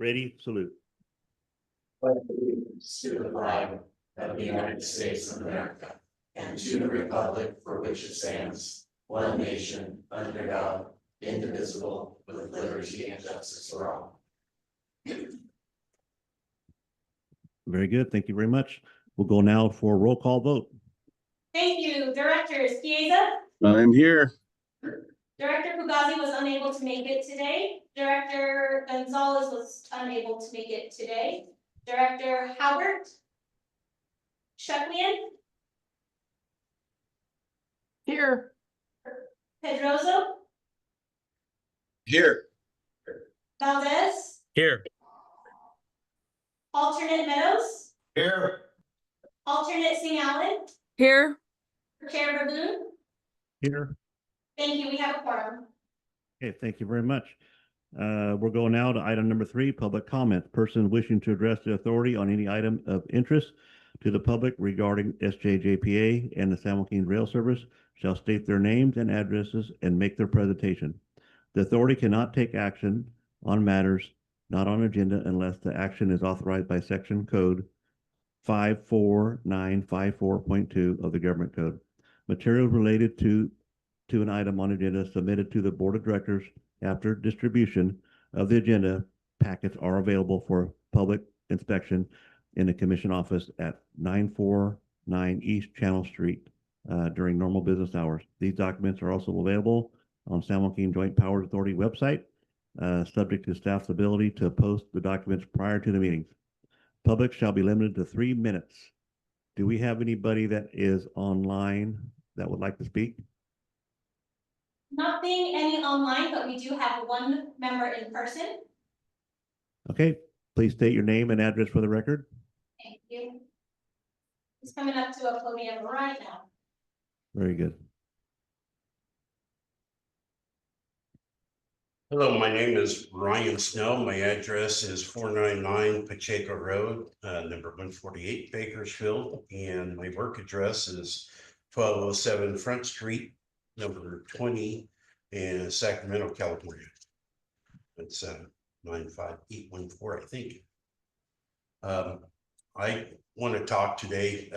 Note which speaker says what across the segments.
Speaker 1: Ready, salute.
Speaker 2: Pledge allegiance to the flag of the United States of America and to the republic for which it stands, one nation, under God, indivisible, with liberty and justice for all.
Speaker 1: Very good. Thank you very much. We'll go now for a roll call vote.
Speaker 3: Thank you. Directors Pieza,
Speaker 4: I'm here.
Speaker 3: Director Fugazi was unable to make it today. Director Gonzalez was unable to make it today. Director Howard Sheklian,
Speaker 5: Here.
Speaker 3: Pedroso,
Speaker 4: Here.
Speaker 3: Valdez,
Speaker 4: Here.
Speaker 3: alternate Meadows,
Speaker 4: Here.
Speaker 3: alternate Singh Allen,
Speaker 5: Here.
Speaker 3: Chair Baboon.
Speaker 1: Here.
Speaker 3: Thank you. We have a quorum.
Speaker 1: Okay, thank you very much. We're going now to item number 3, public comment. Person wishing to address the authority on any item of interest to the public regarding SJJPA and the San Joaquin Rail Service shall state their names and addresses and make their presentation. The authority cannot take action on matters not on agenda unless the action is authorized by section code 54954.2 of the government code. Materials related to an item on agenda submitted to the board of directors after distribution of the agenda packets are available for public inspection in the commission office at 949 East Channel Street during normal business hours. These documents are also available on San Joaquin Joint Powers Authority website, subject to staff's ability to post the documents prior to the meetings. Public shall be limited to 3 minutes. Do we have anybody that is online that would like to speak?
Speaker 3: Nothing any online, but we do have one member in person.
Speaker 1: Okay, please state your name and address for the record.
Speaker 3: Thank you. He's coming up to a podium right now.
Speaker 1: Very good.
Speaker 6: Hello, my name is Ryan Snow. My address is 499 Pacheco Road, number 148 Bakersfield, and my work address is 1207 Front Street, number 20 in Sacramento, California. It's 95814, I think. I want to talk today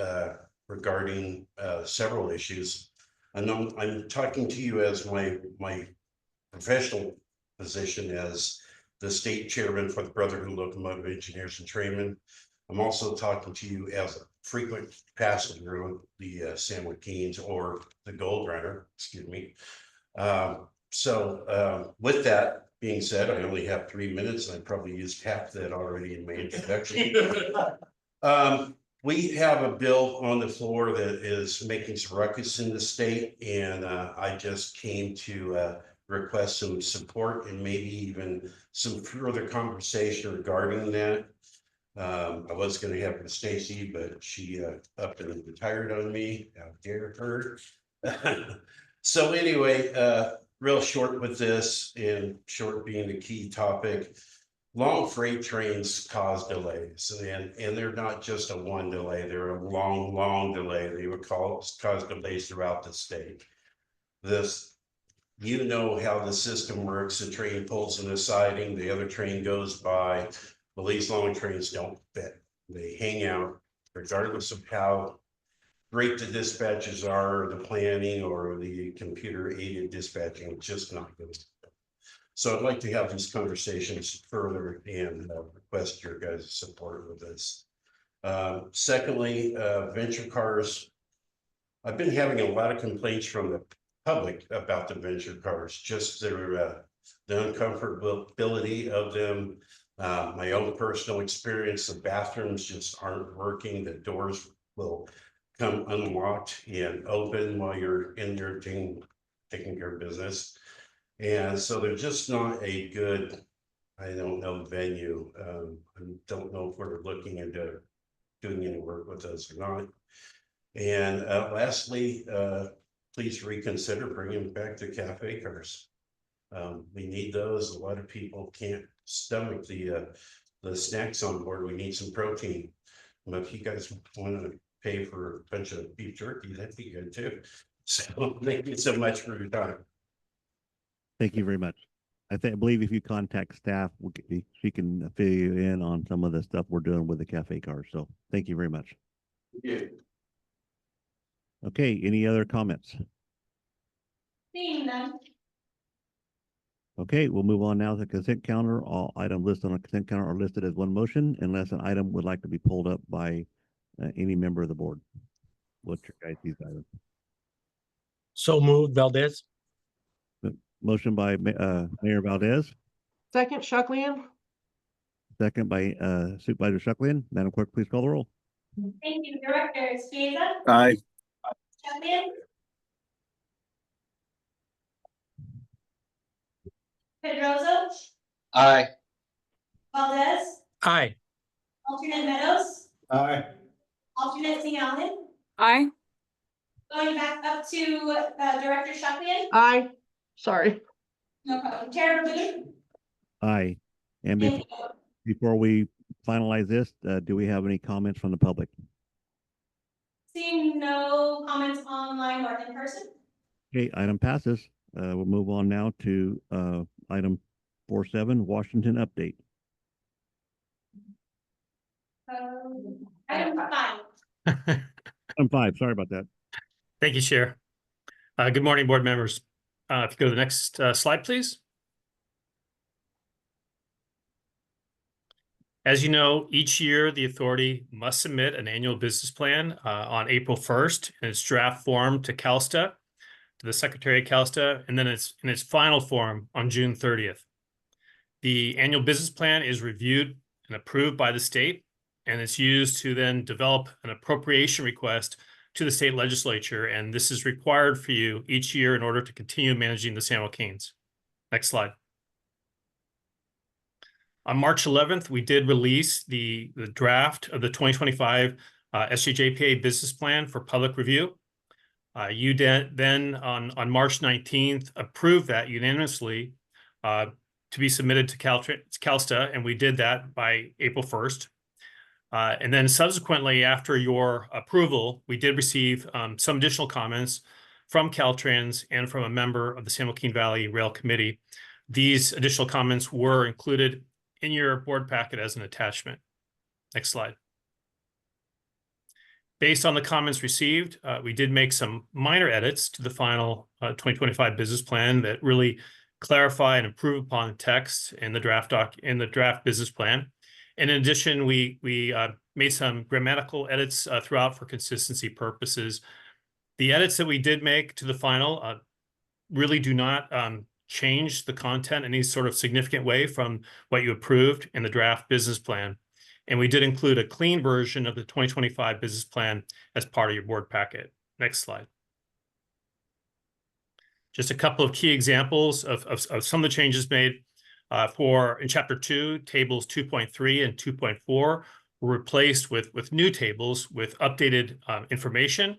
Speaker 6: regarding several issues. And I'm talking to you as my professional position as the state chairman for the Brotherhood of Locomotive Engineers and Trainmen. I'm also talking to you as a frequent passenger of the San Joaquins or the Gold Runner, excuse me. With that being said, I only have 3 minutes and I probably used half that already in my introduction. We have a bill on the floor that is making some ruckus in the state, and I just came to request some support and maybe even some further conversation regarding that. I was going to have with Stacy, but she up and retired on me. How dare her. So anyway, real short with this, and short being the key topic. Long freight trains cause delays, and they're not just a one delay, they're a long delay. They would cause delays throughout the state. You know how the system works. The train pulls in the siding, the other train goes by. Well, these long trains don't fit. They hang out regardless of how great the dispatches are, or the planning, or the computer aided dispatching. It's just not good. So I'd like to have these conversations further and request your guys' support with this. Secondly, venture cars. I've been having a lot of complaints from the public about the venture cars, just the uncomfortability of them. My own personal experience, the bathrooms just aren't working. The doors will come unlocked and open while you're in there taking care of business. And so they're just not a good, I don't know, venue. I don't know if we're looking into doing any work with those or not. And lastly, please reconsider bringing back the cafe cars. We need those. A lot of people can't stomach the snacks on board. We need some protein. But if you guys want to pay for a bunch of beef jerky, that'd be good too. So thank you so much for your time.
Speaker 1: Thank you very much. I believe if you contact staff, she can fill you in on some of the stuff we're doing with the cafe cars. So thank you very much.
Speaker 2: Yeah.
Speaker 1: Okay, any other comments?
Speaker 3: Seeing none.
Speaker 1: Okay, we'll move on now to the consent counter. All items listed on the consent counter are listed as one motion unless an item would like to be pulled up by any member of the board. What's your guys' these items?
Speaker 4: So moved, Valdez.
Speaker 1: Motion by Mayor Valdez,
Speaker 5: Second, Shucklian.
Speaker 1: second by Supervisor Shucklian. Madam Clerk, please call the roll.
Speaker 3: Thank you, Director Spiesa,
Speaker 4: Aye.
Speaker 3: Chapman. Pedrosa,
Speaker 2: Aye.
Speaker 3: Valdez,
Speaker 4: Aye.
Speaker 3: alternate Meadows,
Speaker 2: Aye.
Speaker 3: alternate St. Alvin.
Speaker 7: Aye.
Speaker 3: Going back up to Director Shuckman.
Speaker 5: Aye. Sorry.
Speaker 3: No problem. Chair Boone.
Speaker 1: Aye. And
Speaker 3: And
Speaker 1: before we finalize this, do we have any comments from the public?
Speaker 3: seeing no comments online or in person.
Speaker 1: Okay, item passes. We'll move on now to item 4.7, Washington update.
Speaker 3: Item 5.
Speaker 1: Item 5, sorry about that.
Speaker 4: Thank you, Chair. Good morning, board members. If you go to the next slide, please. As you know, each year the authority must submit an annual business plan on April 1st in its draft form to CalSTA, to the Secretary of CalSTA, and then it's in its final form on June 30th. The annual business plan is reviewed and approved by the state, and it's used to then develop an appropriation request to the state legislature, and this is required for you each year in order to continue managing the San Joaquins. Next slide. On March 11th, we did release the draft of the 2025 SJJPA business plan for public review. You then on March 19th approved that unanimously to be submitted to CalSTA, and we did that by April 1st. And then subsequently, after your approval, we did receive some additional comments from Caltrans and from a member of the San Joaquin Valley Rail Committee. These additional comments were included in your board packet as an attachment. Next slide. Based on the comments received, we did make some minor edits to the final 2025 business plan that really clarify and improve upon the text in the draft business plan. And in addition, we made some grammatical edits throughout for consistency purposes. The edits that we did make to the final really do not change the content in any sort of significant way from what you approved in the draft business plan. And we did include a clean version of the 2025 business plan as part of your board packet. Next slide. Just a couple of key examples of some of the changes made in Chapter 2, tables 2.3 and 2.4 were replaced with new tables with updated information.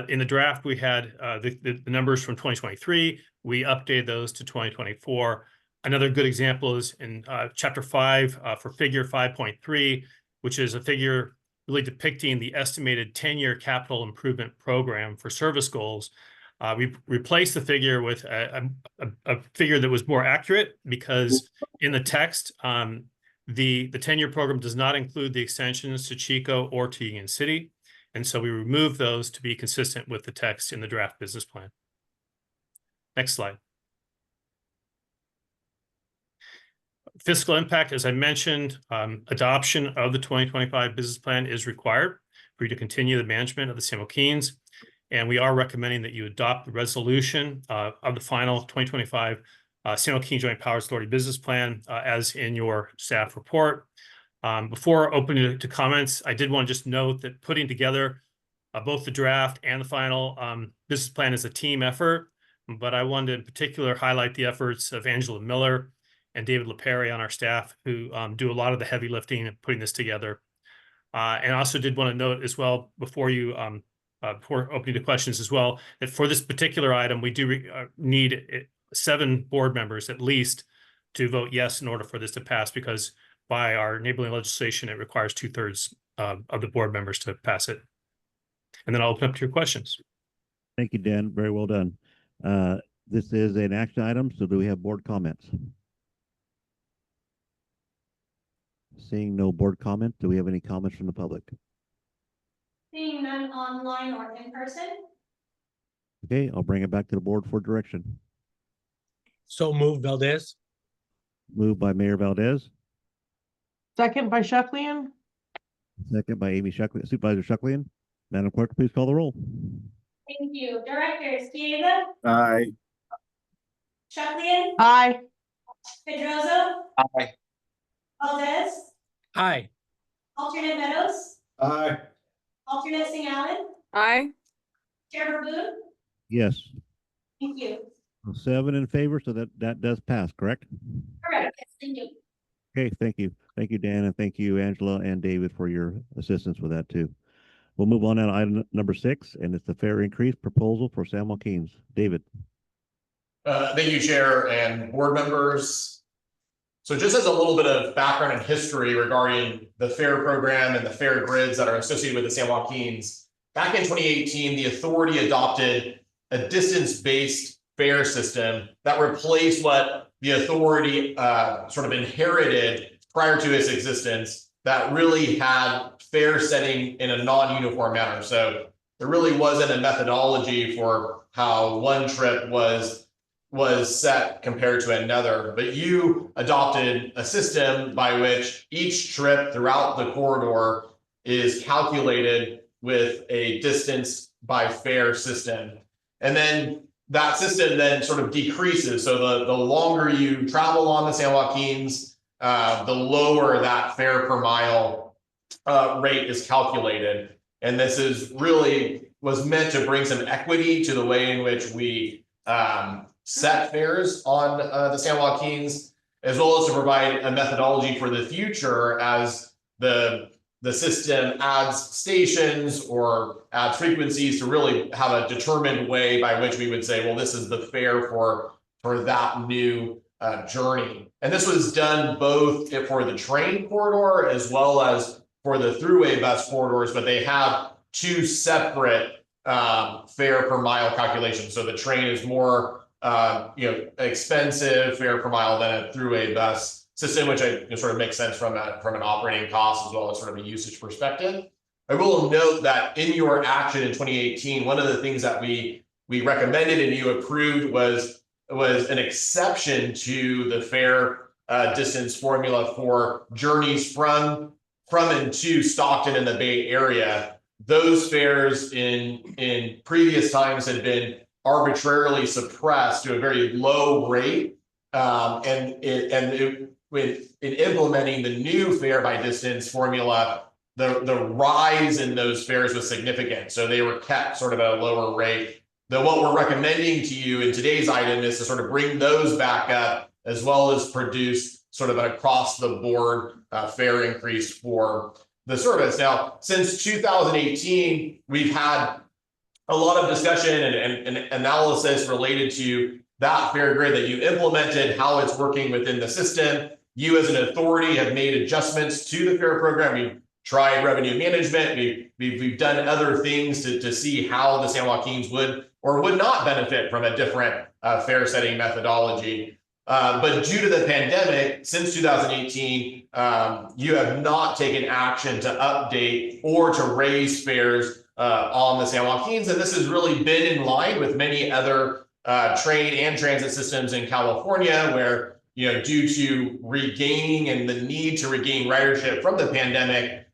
Speaker 4: In the draft, we had the numbers from 2023. We updated those to 2024. Another good example is in Chapter 5 for figure 5.3, which is a figure really depicting the estimated 10-year capital improvement program for service goals. We replaced the figure with a figure that was more accurate because in the text, the 10-year program does not include the extensions to Chico or to Union City. And so we removed those to be consistent with the text in the draft business plan. Next slide. Fiscal impact, as I mentioned, adoption of the 2025 business plan is required for you to continue the management of the San Joaquins. And we are recommending that you adopt the resolution of the final 2025 San Joaquin Joint Powers Authority business plan as in your staff report. Before opening it to comments, I did want to just note that putting together both the draft and the final business plan is a team effort, but I wanted to in particular highlight the efforts of Angela Miller and David LaPerry on our staff who do a lot of the heavy lifting and putting this together. And I also did want to note as well before opening to questions as well, that for this particular item, we do need 7 board members at least to vote yes in order for this to pass, because by our enabling legislation, it requires 2/3 of the board members to pass it. And then I'll open up to your questions.
Speaker 1: Thank you, Dan. Very well done. This is an action item, so do we have board comments? Seeing no board comment, do we have any comments from the public?
Speaker 3: Seeing none online or in person.
Speaker 1: Okay, I'll bring it back to the board for direction.
Speaker 7: So moved, Valdez.
Speaker 1: Moved by Mayor Valdez,
Speaker 5: Second by Shucklian.
Speaker 1: second by Amy Shucklian, Supervisor Shucklian. Madam Clerk, please call the roll.
Speaker 3: Thank you. Directors Pieza,
Speaker 7: Aye.
Speaker 3: Shucklian,
Speaker 5: Aye.
Speaker 3: Pedrosa,
Speaker 7: Aye.
Speaker 3: Valdez,
Speaker 7: Aye.
Speaker 3: alternate Meadows,
Speaker 7: Aye.
Speaker 3: alternate Sing Allen,
Speaker 8: Aye.
Speaker 3: Chair Boone.
Speaker 1: Yes,
Speaker 3: Thank you.
Speaker 1: 7 in favor, so that does pass, correct?
Speaker 3: Correct. Yes, thank you.
Speaker 1: Okay, thank you. Thank you, Dan, and thank you, Angela and David, for your assistance with that too. We'll move on now to item number 6, and it's the fare increase proposal for San Joaquin's. David.
Speaker 9: Thank you, Chair and board members. So just as a little bit of background and history regarding the fare program and the fare grids that are associated with the San Joaquins, back in 2018, the authority adopted a distance-based fare system that replaced what the authority sort of inherited prior to its existence that really had fare setting in a non-uniform manner. So there really wasn't a methodology for how one trip was set compared to another, but you adopted a system by which each trip throughout the corridor is calculated with a distance by fare system. And then that system then sort of decreases. So the longer you travel on the San Joaquins, the lower that fare per mile rate is calculated. And this is really was meant to bring some equity to the way in which we set fares on the San Joaquins, as well as to provide a methodology for the future as the system adds stations or adds frequencies to really have a determined way by which we would say, well, this is the fare for that new journey. And this was done both for the train corridor as well as for the throughway bus corridors, but they have two separate fare per mile calculations. So the train is more expensive fare per mile than a throughway bus system, which sort of makes sense from an operating cost as well as sort of a usage perspective. I will note that in your action in 2018, one of the things that we recommended and you approved was an exception to the fare distance formula for journeys from and to Stockton in the Bay Area. Those fares in previous times had been arbitrarily suppressed to a very low rate, in implementing the new fare by distance formula, the rise in those fares was significant. So they were kept sort of at a lower rate. Though what we're recommending to you in today's item is to sort of bring those back up, as well as produce sort of an across the board fare increase for the service. Now, since 2018, we've had a lot of discussion and analysis related to that fare grid that you implemented, how it's working within the system. You as an authority have made adjustments to the fare program. We've tried revenue management. We've done other things to see how the San Joaquins would or would not benefit from a different fare setting methodology. But due to the pandemic, since 2018, you have not taken action to update or to raise fares on the San Joaquins. And this has really been in line with many other train and transit systems in California, where, due to regaining and the need to regain ridership from the pandemic,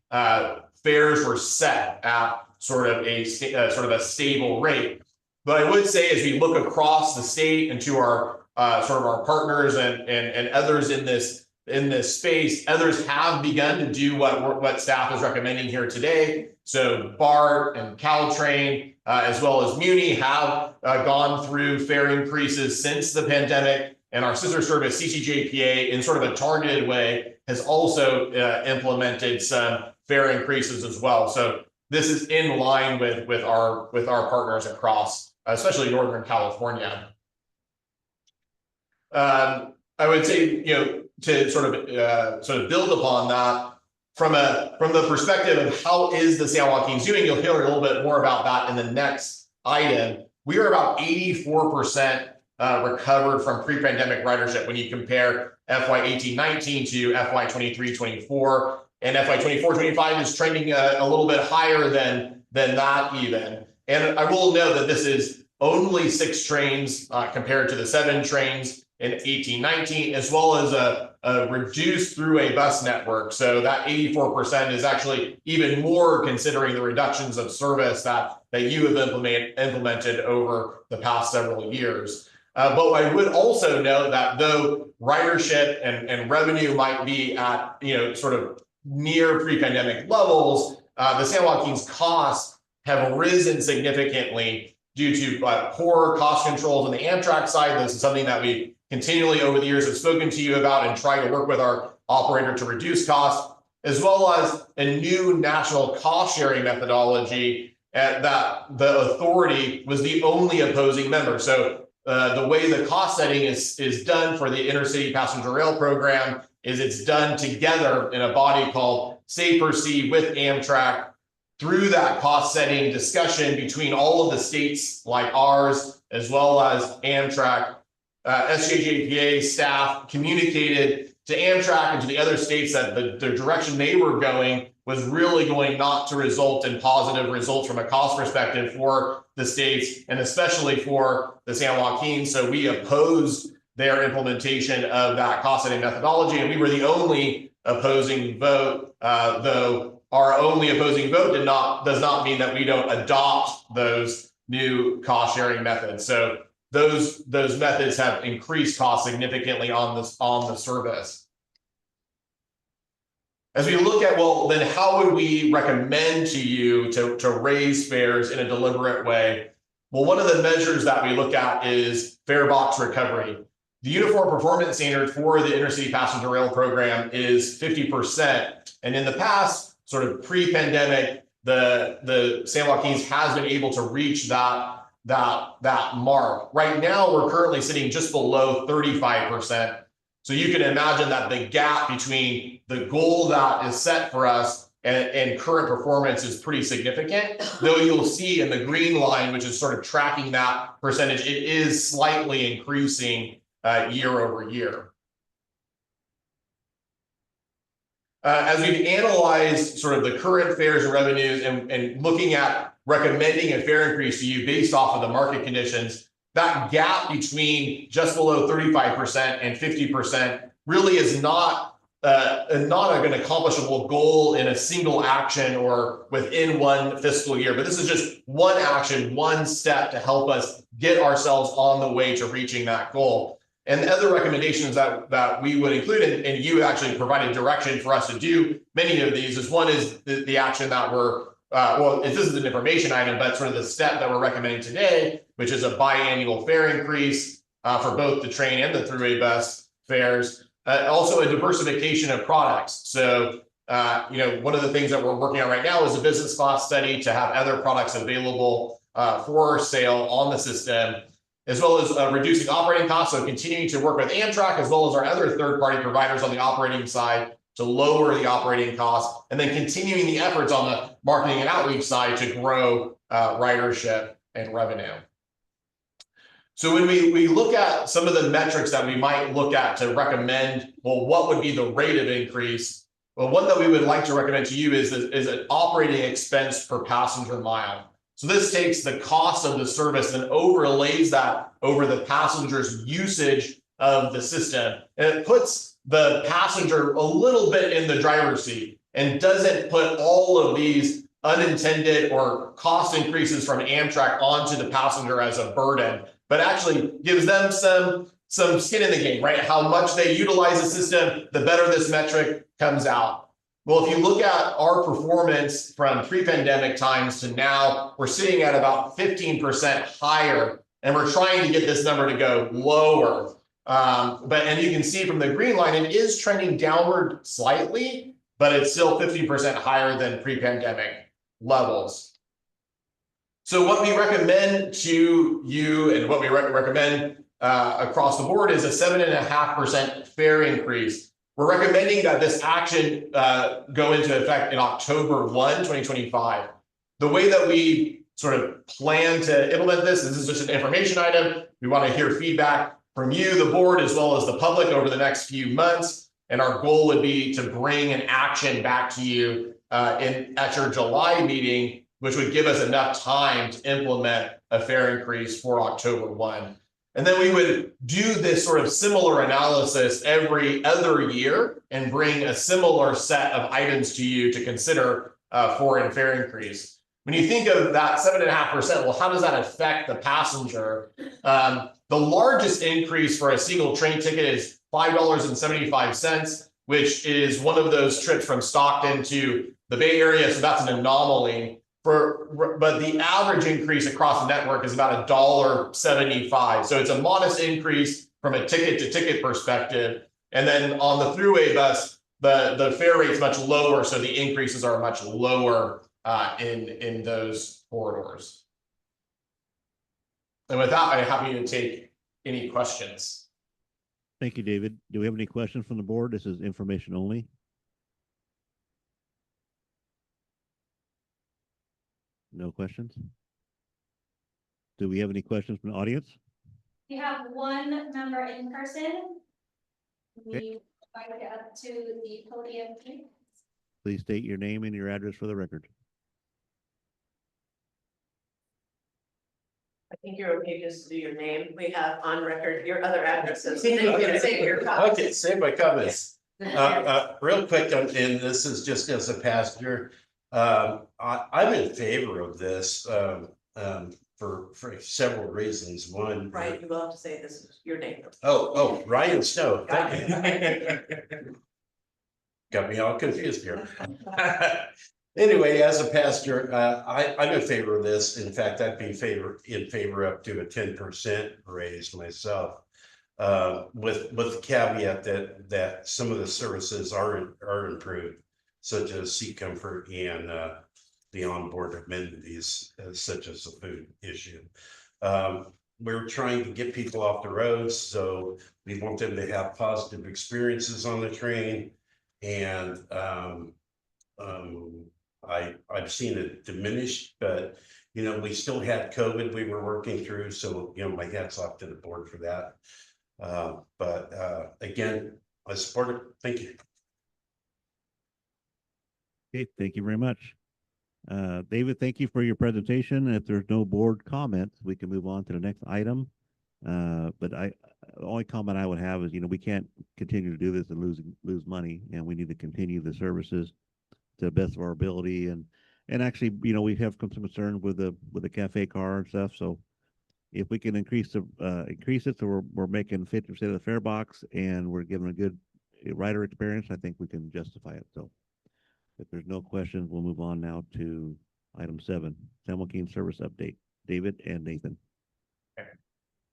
Speaker 9: fares were set at sort of a stable rate. But I would say, as we look across the state and to our sort of our partners and others in this space, others have begun to do what staff is recommending here today. So BART and Caltrain, as well as Muni, have gone through fare increases since the pandemic. And our sister service, SJJPA, in sort of a targeted way, has also implemented some fare increases as well. So this is in line with our partners across, especially Northern California. I would say, to sort of build upon that, from the perspective of how is the San Joaquins doing, you'll hear a little bit more about that in the next item. We are about 84% recovered from pre-pandemic ridership when you compare FY 18-19 to FY 23-24. And FY 24-25 is trending a little bit higher than that even. And I will note that this is only 6 trains compared to the 7 trains in 18-19, as well as a reduced throughway bus network. So that 84% is actually even more considering the reductions of service that you have implemented over the past several years. But I would also note that though ridership and revenue might be at, sort of near pre-pandemic levels, the San Joaquin's costs have risen significantly due to poor cost controls on the Amtrak side. This is something that we continually over the years have spoken to you about and try to work with our operator to reduce costs, as well as a new national cost sharing methodology that the authority was the only opposing member. So the way the cost setting is done for the intercity passenger rail program is it's done together in a body called SJJPA with Amtrak. Through that cost setting discussion between all of the states like ours, as well as Amtrak, SJJPA staff communicated to Amtrak and to the other states that the direction they were going was really going not to result in positive results from a cost perspective for the states, and especially for the San Joaquin. So we opposed their implementation of that cost setting methodology, and we were the only opposing vote, though our only opposing vote does not mean that we don't adopt those new cost sharing methods. So those methods have increased costs significantly on the service. As we look at, well, then how would we recommend to you to raise fares in a deliberate way? Well, one of the measures that we look at is fare box recovery. The uniform performance standard for the intercity passenger rail program is 50%. And in the past, sort of pre-pandemic, the San Joaquin's has been able to reach that mark. Right now, we're currently sitting just below 35%. So you can imagine that the gap between the goal that is set for us and current performance is pretty significant. Though you'll see in the green line, which is sort of tracking that percentage, it is slightly increasing year over year. As we've analyzed sort of the current fares and revenues and looking at recommending a fare increase to you based off of the market conditions, that gap between just below 35% and 50% really is not an accomplishable goal in a single action or within one fiscal year. But this is just one action, one step to help us get ourselves on the way to reaching that goal. And the other recommendations that we would include, and you actually provided direction for us to do many of these, is one is the action that we're, this is an information item, but sort of the step that we're recommending today, which is a biannual fare increase for both the train and the throughway bus fares. Also a diversification of products. So, one of the things that we're working on right now is a business class study to have other products available for sale on the system, as well as reducing operating costs. So continuing to work with Amtrak, as well as our other third-party providers on the operating side to lower the operating costs, and then continuing the efforts on the marketing and outreach side to grow ridership and revenue. So when we look at some of the metrics that we might look at to recommend, well, what would be the rate of increase? Well, one that we would like to recommend to you is an operating expense per passenger mile. So this takes the cost of the service and overlays that over the passenger's usage of the system. And it puts the passenger a little bit in the driver's seat and doesn't put all of these unintended or cost increases from Amtrak onto the passenger as a burden, but actually gives them some skin in the game, right? How much they utilize the system, the better this metric comes out. Well, if you look at our performance from pre-pandemic times to now, we're sitting at about 15% higher, and we're trying to get this number to go lower. And you can see from the green line, it is trending downward slightly, but it's still 50% higher than pre-pandemic levels. So what we recommend to you and what we recommend across the board is a 7.5% fare increase. We're recommending that this action go into effect in October 1, 2025. The way that we sort of plan to implement this is just an information item. We want to hear feedback from you, the board, as well as the public over the next few months. And our goal would be to bring an action back to you at your July meeting, which would give us enough time to implement a fare increase for October 1. And then we would do this sort of similar analysis every other year and bring a similar set of items to you to consider for a fare increase. When you think of that 7.5%, well, how does that affect the passenger? The largest increase for a single train ticket is $5.75, which is one of those trips from Stockton to the Bay Area. So that's an anomaly. But the average increase across the network is about $1.75. So it's a modest increase from a ticket to ticket perspective. And then on the throughway bus, the fare rate's much lower. So the increases are much lower in those corridors. And with that, I'm happy to take any questions.
Speaker 1: Thank you, David. Do we have any questions from the board? This is information only. No questions? Do we have any questions from the audience?
Speaker 3: We have one member in person. We invite you up to the podium.
Speaker 1: Please state your name and your address for the record.
Speaker 8: I think you're okay just to do your name. We have on record your other addresses. Then you can say your comments.
Speaker 6: Okay, say my comments. Real quick, and this is just as a passenger. I'm in favor of this for several reasons. One,
Speaker 8: Right, you will have to say this is your name.
Speaker 6: oh, Ryan Snow.
Speaker 8: Got
Speaker 6: Thank you. Got me all confused here. Anyway, as a pastor, I'm in favor of this. In fact, I'd be in favor up to a 10% raise myself, with the caveat that some of the services are improved, such as seat comfort and the onboard amenities, such as the food issue. We're trying to get people off the roads, so we want them to have positive experiences on the train, and I've seen it diminish, but we still had COVID we were working through, so my hat's off to the board for that. But again, I support it. Thank you.
Speaker 1: Okay, thank you very much. David, thank you for your presentation. If there's no board comments, we can move on to the next item. But the only comment I would have is, we can't continue to do this and lose money, and we need to continue the services to the best of our ability. And actually, we have some concern with the cafe car and stuff. So if we can increase it, so we're making 50% of the fare box and we're giving a good rider experience, I think we can justify it. So if there's no questions, we'll move on now to item 7, San Joaquin service update. David and Nathan.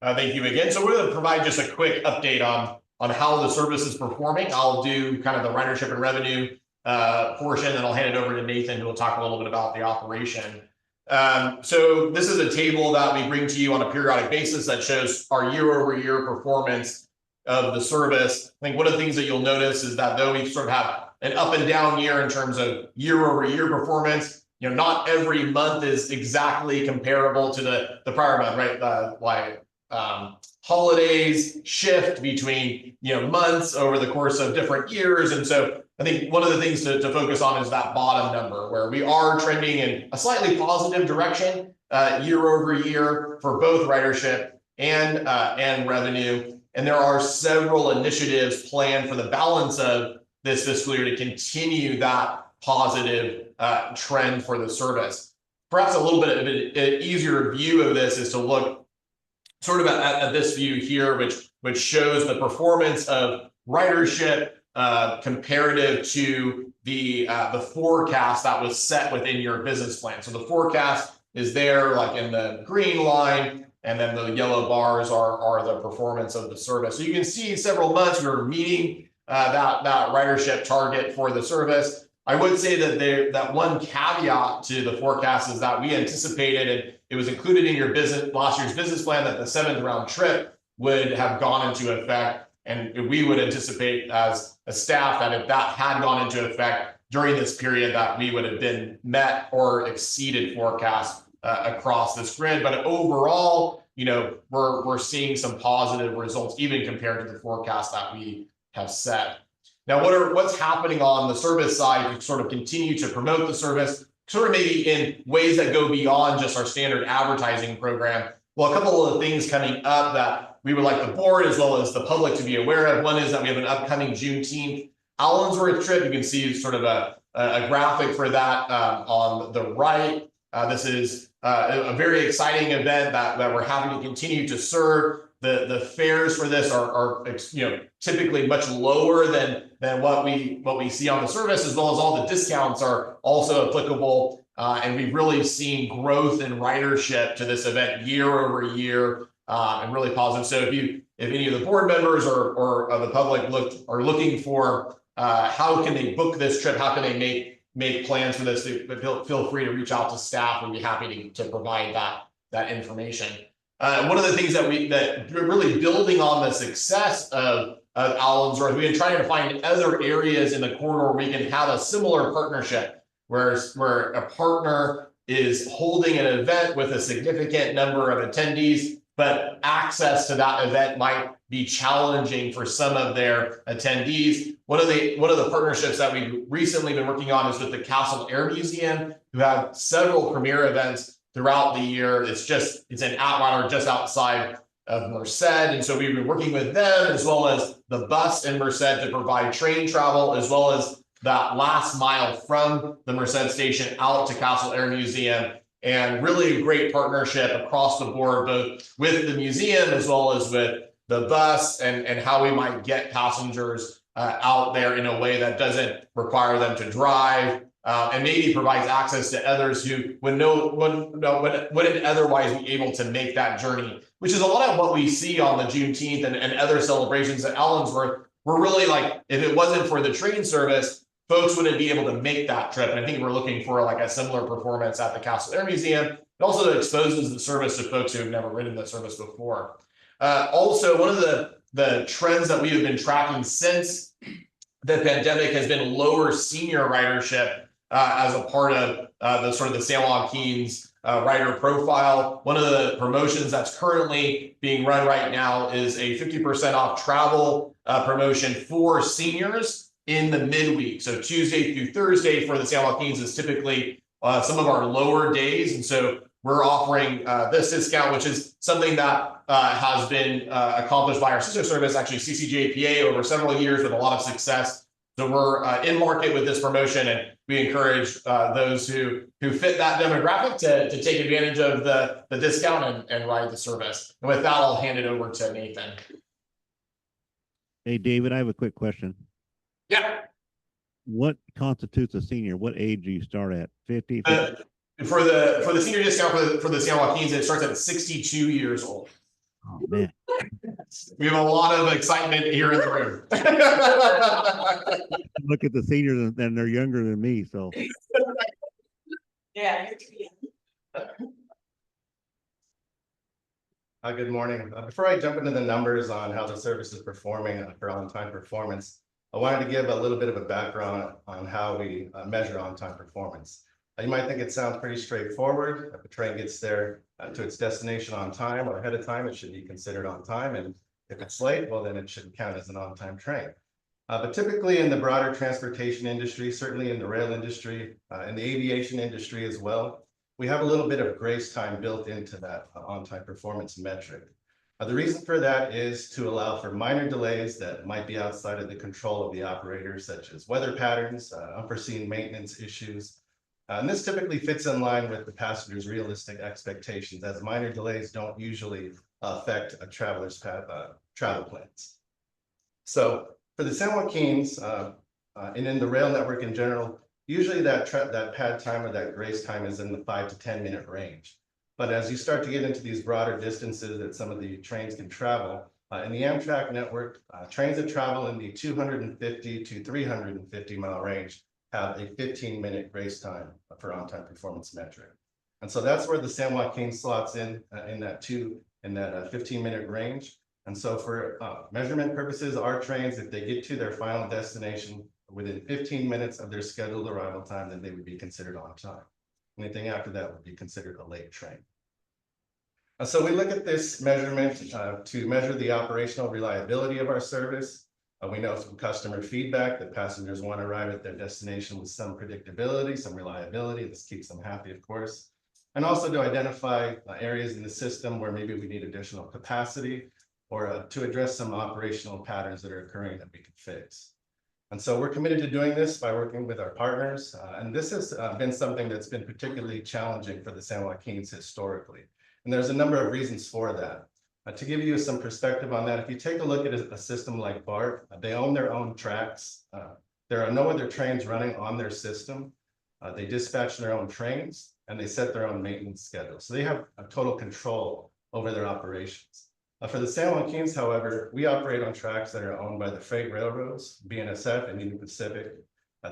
Speaker 9: Thank you again. So we're going to provide just a quick update on how the service is performing. I'll do kind of the ridership and revenue portion, and I'll hand it over to Nathan, who will talk a little bit about the operation. So this is a table that we bring to you on a periodic basis that shows our year-over-year performance of the service. I think one of the things that you'll notice is that though we sort of have an up and down year in terms of year-over-year performance, not every month is exactly comparable to the prior month, right? Holidays shift between months over the course of different years, and so I think one of the things to focus on is that bottom number, where we are trending in a slightly positive direction year over year for both ridership and revenue. And there are several initiatives planned for the balance of this fiscal year to continue that positive trend for the service. Perhaps a little bit of an easier view of this is to look sort of at this view here, which shows the performance of ridership comparative to the forecast that was set within your business plan. So the forecast is there, like in the green line, and then the yellow bars are the performance of the service. So you can see several months we were meeting that ridership target for the service. I would say that that one caveat to the forecast is that we anticipated, and it was included in your last year's business plan, that the 7th round trip would have gone into effect. And we would anticipate as a staff that if that had gone into effect during this period, that we would have been met or exceeded forecast across this grid. But overall, we're seeing some positive results even compared to the forecast that we have set. Now, what's happening on the service side to sort of continue to promote the service, sort of maybe in ways that go beyond just our standard advertising program? Well, a couple of things coming up that we would like the board as well as the public to be aware of. One is that we have an upcoming Juneteenth Allensworth trip. You can see sort of a graphic for that on the right. This is a very exciting event that we're happy to continue to serve. The fares for this are typically much lower than what we see on the service, as well as all the discounts are also applicable. And we've really seen growth in ridership to this event year over year, and really positive. So if any of the board members or the public are looking for how can they book this trip, how can they make plans for this, feel free to reach out to staff. We'd be happy to provide that information. One of the things that really building on the success of Allensworth, we've been trying to find other areas in the corridor where we can have a similar partnership, where a partner is holding an event with a significant number of attendees, but access to that event might be challenging for some of their attendees. One of the partnerships that we've recently been working on is with the Castle Air Museum, who have several premier events throughout the year. It's in Atwater, just outside of Merced. And so we've been working with them as well as the bus in Merced to provide train travel, as well as that last mile from the Merced station out to Castle Air Museum. And really a great partnership across the board, both with the museum as well as with the bus, and how we might get passengers out there in a way that doesn't require them to drive, and maybe provides access to others who wouldn't otherwise be able to make that journey, which is a lot of what we see on the Juneteenth and other celebrations at Allensworth. We're really like, if it wasn't for the train service, folks wouldn't be able to make that trip. And I think we're looking for like a similar performance at the Castle Air Museum. It also exposes the service to folks who have never ridden the service before. Also, one of the trends that we have been tracking since the pandemic has been lower senior ridership as a part of the San Joaquin's rider profile. One of the promotions that's currently being run right now is a 50% off travel promotion for seniors in the midweek. So Tuesday through Thursday for the San Joaquin's is typically some of our lower days. And so we're offering this discount, which is something that has been accomplished by our sister service, actually SJJPA, over several years with a lot of success. So we're in market with this promotion, and we encourage those who fit that demographic to take advantage of the discount and ride the service. And with that, I'll hand it over to Nathan.
Speaker 1: Hey, David, I have a quick question.
Speaker 9: Yeah.
Speaker 1: What constitutes a senior? What age do you start at? 50?
Speaker 9: For the senior discount for the San Joaquin's, it starts at 62 years old.
Speaker 1: Oh, man.
Speaker 9: We have a lot of excitement here in the room.
Speaker 1: Look at the seniors, and they're younger than me, so.
Speaker 8: Yeah.
Speaker 10: Good morning. Before I jump into the numbers on how the service is performing for on-time performance, I wanted to give a little bit of a background on how we measure on-time performance. You might think it sounds pretty straightforward. If a train gets there to its destination on time or ahead of time, it should be considered on time. And if it's late, well, then it shouldn't count as an on-time train. But typically in the broader transportation industry, certainly in the rail industry, in the aviation industry as well, we have a little bit of grace time built into that on-time performance metric. The reason for that is to allow for minor delays that might be outside of the control of the operator, such as weather patterns, unforeseen maintenance issues. And this typically fits in line with the passenger's realistic expectations, as minor delays don't usually affect a traveler's travel plans. So for the San Joaquin's and in the rail network in general, usually that pad time or that grace time is in the 5 to 10 minute range. But as you start to get into these broader distances that some of the trains can travel, in the Amtrak network, trains that travel in the 250 to 350 mile range have a 15-minute grace time for on-time performance metric. And so that's where the San Joaquin slots in that 15-minute range. And so for measurement purposes, our trains, if they get to their final destination within 15 minutes of their scheduled arrival time, then they would be considered on time. Anything after that would be considered a late train. So we look at this measurement to measure the operational reliability of our service. We know from customer feedback that passengers want to arrive at their destination with some predictability, some reliability. This keeps them happy, of course. And also to identify areas in the system where maybe we need additional capacity or to address some operational patterns that are occurring that we can fix. And so we're committed to doing this by working with our partners. And this has been something that's been particularly challenging for the San Joaquins historically. And there's a number of reasons for that. To give you some perspective on that, if you take a look at a system like BART, they own their own tracks. There are no other trains running on their system. They dispatch their own trains and they set their own maintenance schedule. So they have a total control over their operations. For the San Joaquins, however, we operate on tracks that are owned by the freight railroads, BNSF and Union Pacific.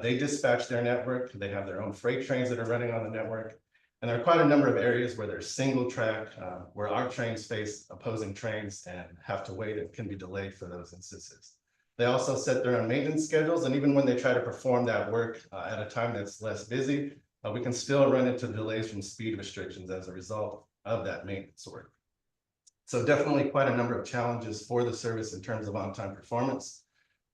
Speaker 10: They dispatch their network. They have their own freight trains that are running on the network. And there are quite a number of areas where there's single track, where our trains face opposing trains and have to wait and can be delayed for those instances. They also set their own maintenance schedules. And even when they try to perform that work at a time that's less busy, we can still run into delays from speed restrictions as a result of that maintenance work. So definitely quite a number of challenges for the service in terms of on-time performance.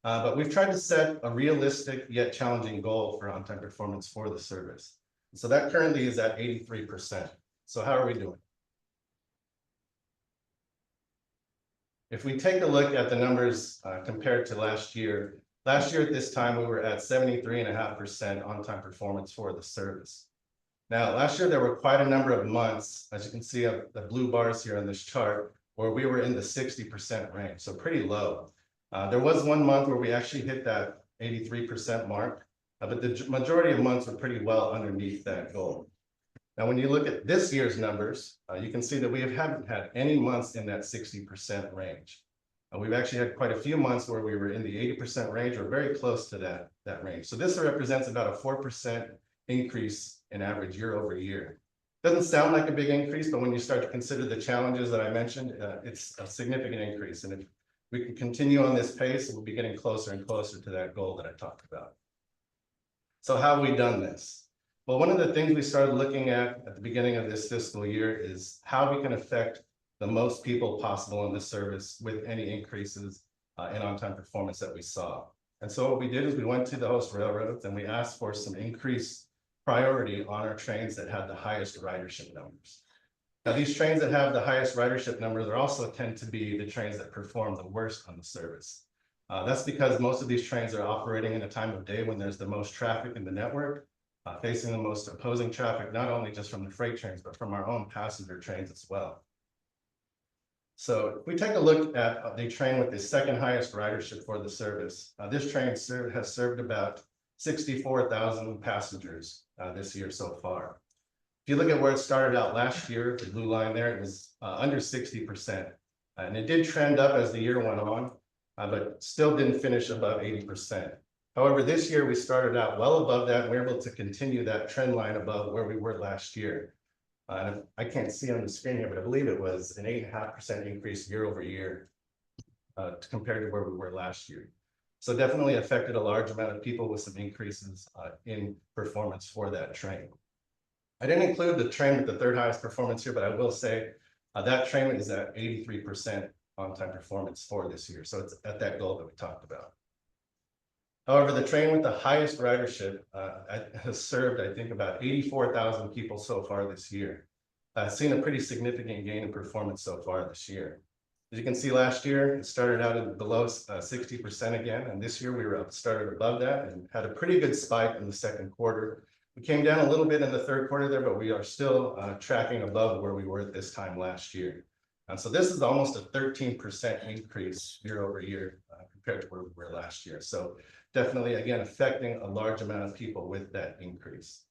Speaker 10: But we've tried to set a realistic yet challenging goal for on-time performance for the service. So that currently is at 83%. So how are we doing? If we take a look at the numbers compared to last year at this time, we were at 73.5% on-time performance for the service. Now, last year, there were quite a number of months, as you can see the blue bars here on this chart, where we were in the 60% range, so pretty low. There was one month where we actually hit that 83% mark. But the majority of months were pretty well underneath that goal. Now, when you look at this year's numbers, you can see that we haven't had any months in that 60% range. We've actually had quite a few months where we were in the 80% range or very close to that range. So this represents about a 4% increase in average year over year. Doesn't sound like a big increase, but when you start to consider the challenges that I mentioned, it's a significant increase. And if we can continue on this pace, we'll be getting closer and closer to that goal that I talked about. So how have we done this? Well, one of the things we started looking at the beginning of this fiscal year is how we can affect the most people possible in the service with any increases in on-time performance that we saw. And so what we did is we went to the host railroads and we asked for some increased priority on our trains that had the highest ridership numbers. Now, these trains that have the highest ridership numbers are also tend to be the trains that perform the worst on the service. That's because most of these trains are operating in a time of day when there's the most traffic in the network, facing the most opposing traffic, not only just from the freight trains, but from our own passenger trains as well. So if we take a look at the train with the second highest ridership for the service, this train has served about 64,000 passengers this year so far. If you look at where it started out last year, the blue line there, it was under 60%. And it did trend up as the year went on, but still didn't finish above 80%. However, this year we started out well above that, and we were able to continue that trend line above where we were last year. I can't see on the screen here, but I believe it was an 8.5% increase year over year compared to where we were last year. So definitely affected a large amount of people with some increases in performance for that train. I didn't include the train with the third highest performance here, but I will say that train is at 83% on-time performance for this year. So it's at that goal that we talked about. However, the train with the highest ridership has served, I think, about 84,000 people so far this year. Seen a pretty significant gain in performance so far this year. As you can see, last year, it started out at below 60% again, and this year we started above that and had a pretty good spike in the second quarter. We came down a little bit in the third quarter there, but we are still tracking above where we were at this time last year. And so this is almost a 13% increase year over year compared to where we were last year. So definitely, again, affecting a large amount of people with that increase.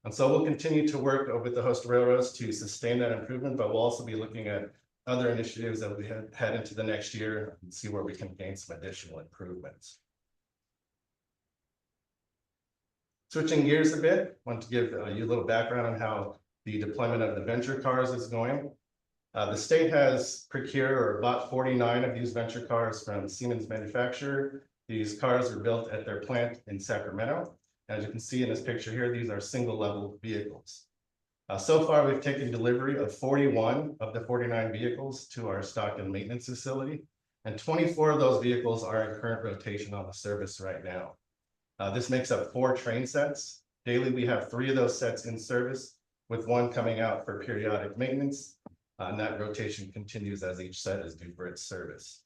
Speaker 10: And so we'll continue to work with the host railroads to sustain that improvement, but we'll also be looking at other initiatives that we head into the next year and see where we can gain some additional improvements. Switching gears a bit, I want to give you a little background on how the deployment of the venture cars is going. The state has procured or bought 49 of these venture cars from Siemens manufacturer. These cars are built at their plant in Sacramento. As you can see in this picture here, these are single level vehicles. So far, we've taken delivery of 41 of the 49 vehicles to our stock and maintenance facility, and 24 of those vehicles are in current rotation on the service right now. This makes up 4 train sets. Daily, we have 3 of those sets in service, with 1 coming out for periodic maintenance. And that rotation continues as each set is due for its service.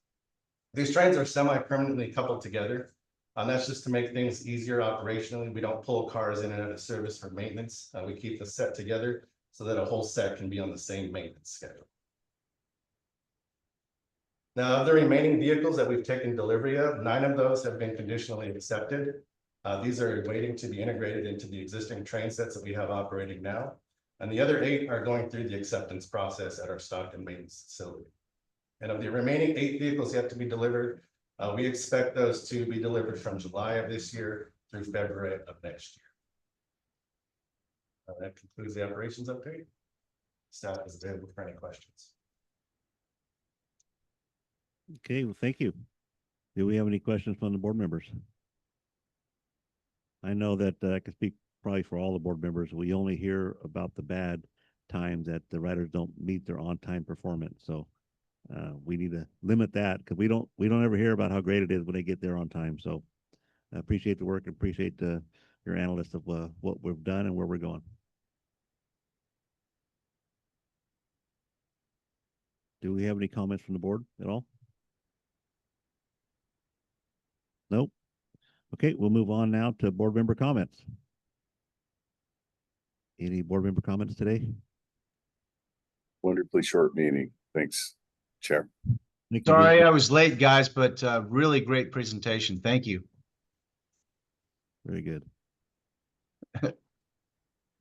Speaker 10: These trains are semi-permanently coupled together. And that's just to make things easier operationally. We don't pull cars in and out of service for maintenance. We keep the set together so that a whole set can be on the same maintenance schedule. Now, of the remaining vehicles that we've taken delivery of, 9 of those have been conditionally accepted. These are waiting to be integrated into the existing train sets that we have operating now. And the other 8 are going through the acceptance process at our stock and maintenance facility. And of the remaining 8 vehicles yet to be delivered, we expect those to be delivered from July of this year through February of next year. That concludes the operations update. Staff is available for any questions.
Speaker 1: Okay, well, thank you. Do we have any questions from the board members? I know that I can speak probably for all the board members. We only hear about the bad times that the riders don't meet their on-time performance. So we need to limit that because we don't ever hear about how great it is when they get there on time. So I appreciate the work and appreciate your analysis of what we've done and where we're going. Do we have any comments from the board at all? Nope. Okay, we'll move on now to board member comments. Any board member comments today?
Speaker 11: Wonderfully short meeting. Thanks, Chair.
Speaker 1: Thank you,
Speaker 12: Sorry,
Speaker 1: David.
Speaker 12: I was late, guys, but really great presentation. Thank you.
Speaker 1: Very good.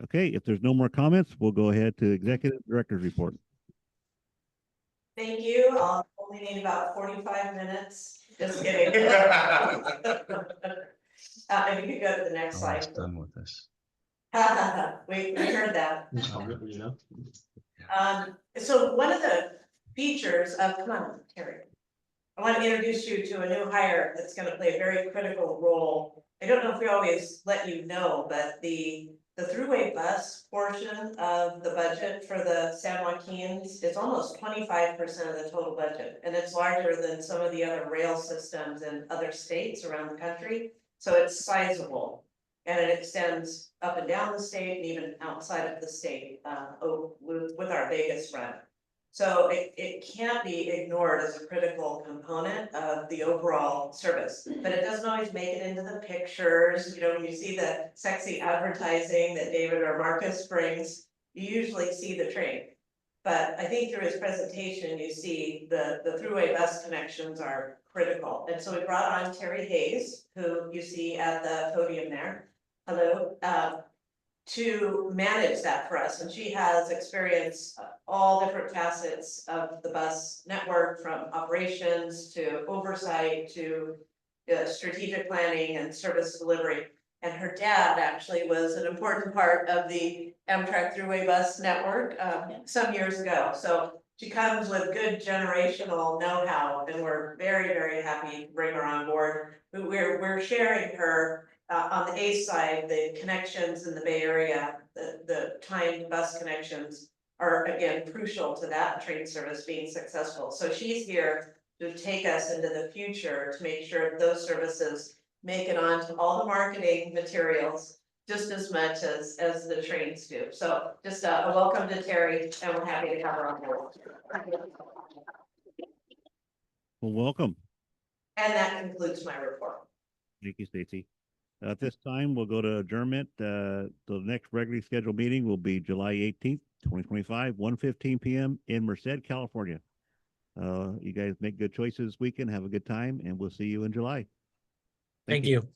Speaker 1: Okay, if there's no more comments, we'll go ahead to executive director's report.
Speaker 8: Thank you. I'll only need about 45 minutes. Just kidding. And you could go to the next
Speaker 12: Almost
Speaker 8: slide.
Speaker 12: done with this.
Speaker 8: We heard that. So one of the features of, come on, Terry. I want to introduce you to a new hire that's going to play a very critical role. I don't know if we always let you know, but the throughway bus portion of the budget for the San Joaquins is almost 25% of the total budget. And it's larger than some of the other rail systems in other states around the country. So it's sizable. And it extends up and down the state and even outside of the state with our Vegas run. So it can't be ignored as a critical component of the overall service, but it doesn't always make it into the pictures. You know, when you see the sexy advertising that David or Marcus brings, you usually see the train. But I think through his presentation, you see the throughway bus connections are critical. And so we brought on Terry Hayes, who you see at the podium there. Hello. To manage that for us. And she has experience all different facets of the bus network, from operations to oversight to strategic planning and service delivery. And her dad actually was an important part of the Amtrak Thruway Bus network some years ago. So she comes with good generational know-how, and we're very, very happy to bring her on board. We're sharing her on the A side, the connections in the Bay Area, the timed bus connections are again crucial to that train service being successful. So she's here to take us into the future to make sure those services make it onto all the marketing materials just as much as the trains do. So just a welcome to Terry, and we're happy to have her on board.
Speaker 1: Well, welcome.
Speaker 8: And that concludes my report.
Speaker 1: Thank you, Stacy. At this time, we'll go to adjournment. The next regularly scheduled meeting will be July 18th, 2025, 1:15 p.m. in Merced, California. You guys make good choices this weekend. Have a good time, and we'll see you in July.
Speaker 7: Thank you.